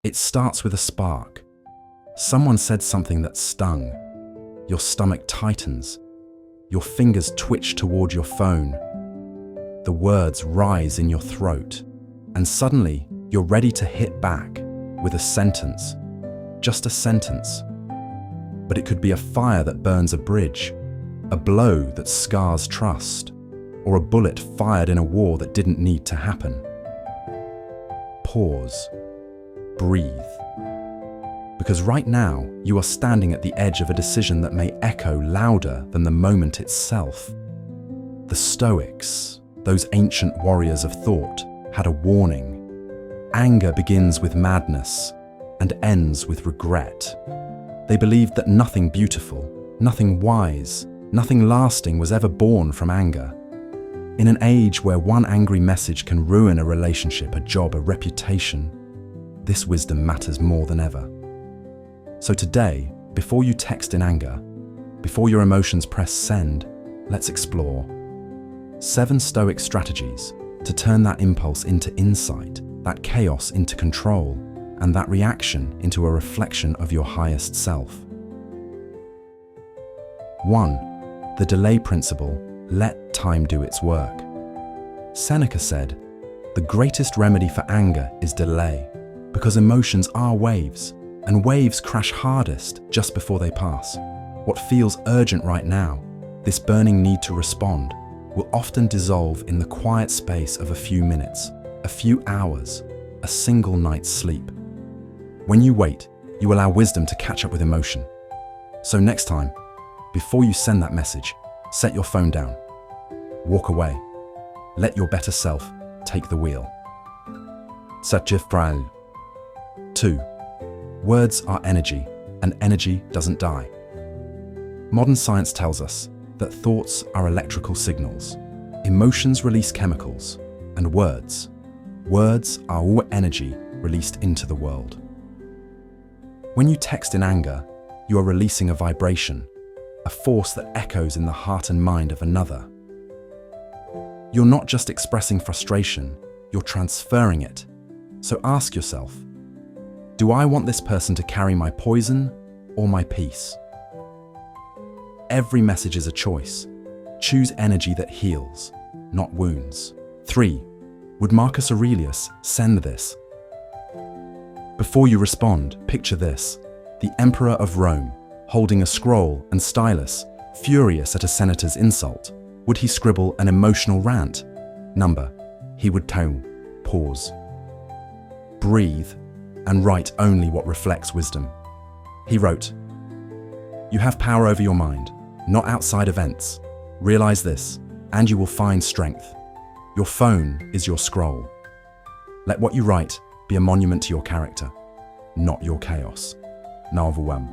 It starts with a spark. Someone said something that stung. Your stomach tightens. Your fingers twitch toward your phone. The words rise in your throat, and suddenly you're ready to hit back with a sentence. Just a sentence. But it could be a fire that burns a bridge, a blow that scars trust, or a bullet fired in a war that didn't need to happen. Pause. Breathe. Because right now, you are standing at the edge of a decision that may echo louder than the moment itself. The Stoics, those ancient warriors of thought, had a warning. Anger begins with madness and ends with regret. They believed that nothing beautiful, nothing wise, nothing lasting was ever born from anger. In an age where one angry message can ruin a relationship, a job, a reputation, this wisdom matters more than ever. So today, before you text in anger, before your emotions press send, let's explore 7 Stoic strategies to turn that impulse into insight, that chaos into control, and that reaction into a reflection of your highest self. 1. The delay principle. Let time do its work. Seneca said, "The greatest remedy for anger is delay, because emotions are waves, and waves crash hardest just before they pass. What feels urgent right now, this burning need to respond, will often dissolve in the quiet space of a few minutes, a few hours, a single night's sleep. When you wait, you allow wisdom to catch up with emotion. So next time, before you send that message, set your phone down. Walk away. Let your better self take the wheel." Satyafral. 2. Words are energy, and energy doesn't die. Modern science tells us that thoughts are electrical signals, emotions release chemicals, and words are all energy released into the world. When you text in anger, you are releasing a vibration, a force that echoes in the heart and mind of another. You're not just expressing frustration, you're transferring it. So ask yourself, do I want this person to carry my poison or my peace? Every message is a choice. Choose energy that heals, not wounds. 3. Would Marcus Aurelius send this? Before you respond, picture this: the Emperor of Rome, holding a scroll and stylus, furious at a senator's insult. Would he scribble an emotional rant? Number. He would tone, pause, breathe, and write only what reflects wisdom. He wrote, "You have power over your mind, not outside events. Realize this, and you will find strength. Your phone is your scroll. Let what you write be a monument to your character, not your chaos." Navavam.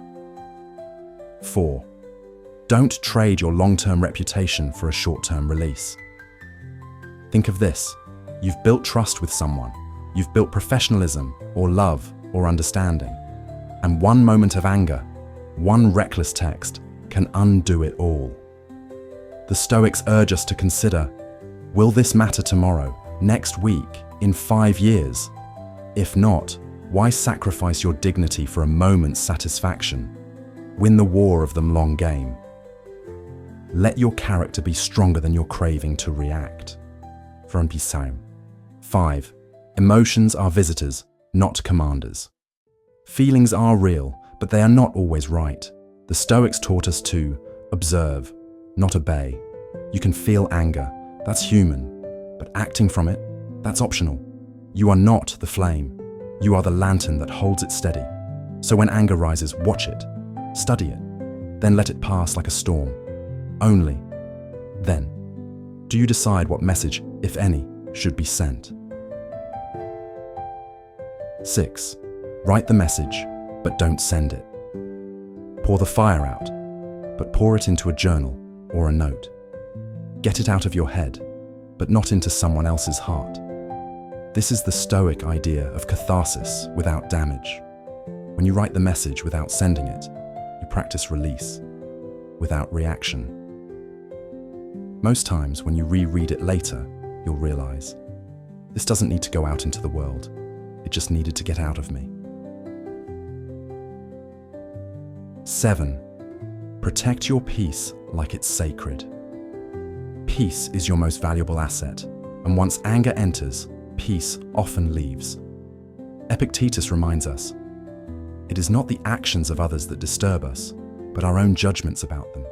4. Don't trade your long-term reputation for a short-term release. Think of this. You've built trust with someone. You've built professionalism or love or understanding. And one moment of anger, one reckless text, can undo it all. The Stoics urge us to consider, will this matter tomorrow, next week, in 5 years? If not, why sacrifice your dignity for a moment's satisfaction? Win the war of the long game. Let your character be stronger than your craving to react. From Psalm. 5. Emotions are visitors, not commanders. Feelings are real, but they are not always right. The Stoics taught us to observe, not obey. You can feel anger, that's human, but acting from it, that's optional. You are not the flame. You are the lantern that holds it steady. So when anger rises, watch it, study it, then let it pass like a storm. Only then do you decide what message, if any, should be sent. 6. Write the message, but don't send it. Pour the fire out, but pour it into a journal or a note. Get it out of your head, but not into someone else's heart. This is the Stoic idea of catharsis without damage. When you write the message without sending it, you practice release without reaction. Most times, when you reread it later, you'll realize, this doesn't need to go out into the world. It just needed to get out of me. 7. Protect your peace like it's sacred. Peace is your most valuable asset, and once anger enters, peace often leaves. Epictetus reminds us, it is not the actions of others that disturb us, but our own judgments about them.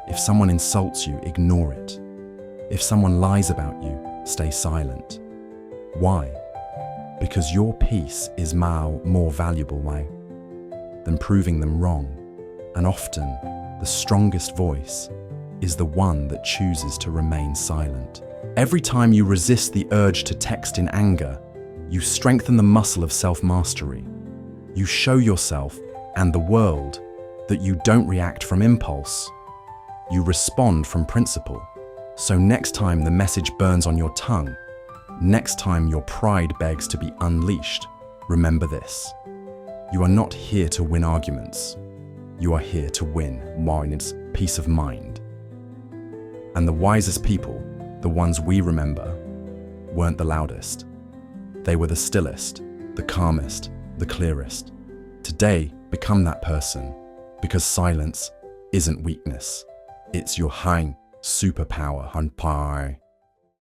If someone insults you, ignore it. If someone lies about you, stay silent. Why? Because your peace is more valuable than proving them wrong, and often the strongest voice is the one that chooses to remain silent. Every time you resist the urge to text in anger, you strengthen the muscle of self-mastery. You show yourself and the world that you don't react from impulse. You respond from principle. So next time the message burns on your tongue, next time your pride begs to be unleashed, remember this. You are not here to win arguments. You are here to win one's peace of mind. And the wisest people, the ones we remember, weren't the loudest. They were the stillest, the calmest, the clearest. Today, become that person, because silence isn't weakness. It's your high superpower.